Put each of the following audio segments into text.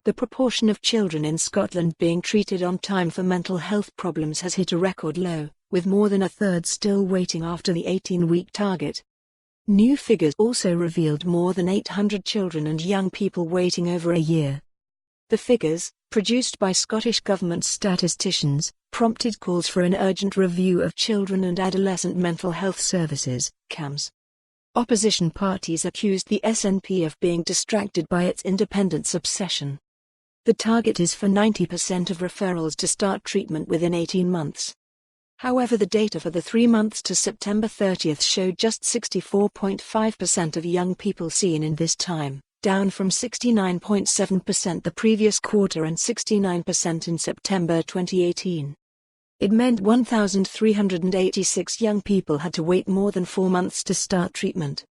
The proportion of children in Scotland being treated on time for mental health problems has hit a record low, with more than a third still waiting after the 18-week target. New figures also revealed more than 800 children and young people waiting over a year. The figures, produced by Scottish Government statisticians, prompted calls for an urgent review of children and adolescent mental health services, CAMHS. Opposition parties accused the SNP of being distracted by its independence obsession. The target is for 90% of referrals to start treatment within 18 months. However, the data for the 3 months to September 30 showed just 64.5% of young people seen in this time, down from 69.7% the previous quarter and 69% in September 2018. It meant 1,386 young people had to wait more than 4 months to start treatment.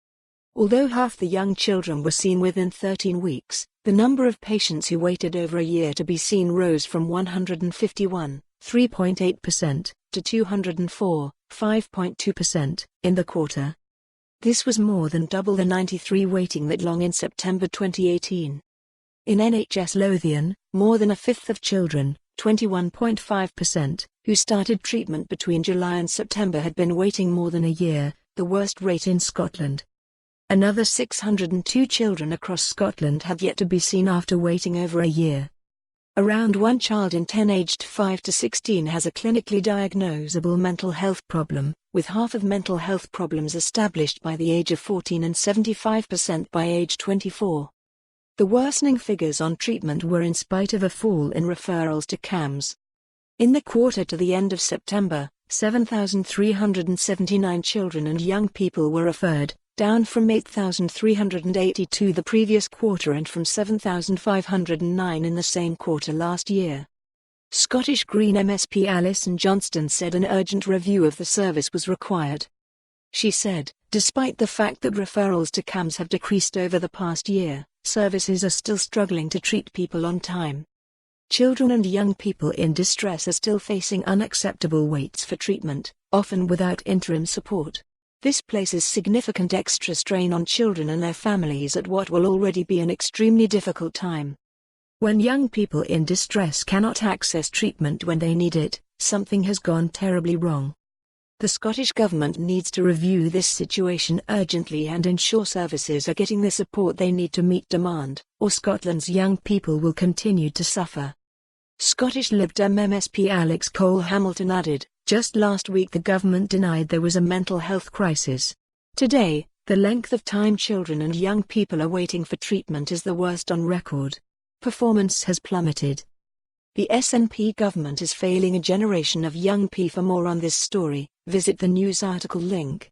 Although half the young children were seen within 13 weeks, the number of patients who waited over a year to be seen rose from 151, 3.8%, to 204, 5.2%, in the quarter. This was more than double the 93 waiting that long in September 2018. In NHS Lothian, more than a fifth of children, 21.5%, who started treatment between July and September had been waiting more than a year, the worst rate in Scotland. Another 602 children across Scotland had yet to be seen after waiting over a year. Around 1 child in 10 aged 5 to 16 has a clinically diagnosable mental health problem, with half of mental health problems established by the age of 14 and 75% by age 24. The worsening figures on treatment were in spite of a fall in referrals to CAMHS. In the quarter to the end of September, 7,379 children and young people were referred, down from 8,382 the previous quarter and from 7,509 in the same quarter last year. Scottish Green MSP Alison Johnston said an urgent review of the service was required. She said, despite the fact that referrals to CAMHS have decreased over the past year, services are still struggling to treat people on time. Children and young people in distress are still facing unacceptable waits for treatment, often without interim support. This places significant extra strain on children and their families at what will already be an extremely difficult time. When young people in distress cannot access treatment when they need it, something has gone terribly wrong. The Scottish Government needs to review this situation urgently and ensure services are getting the support they need to meet demand, or Scotland's young people will continue to suffer. Scottish Lib Dem MSP Alex Cole-Hamilton added, just last week the government denied there was a mental health crisis. Today, the length of time children and young people are waiting for treatment is the worst on record. Performance has plummeted. The SNP government is failing a generation of young people. For more on this story, visit the news article link.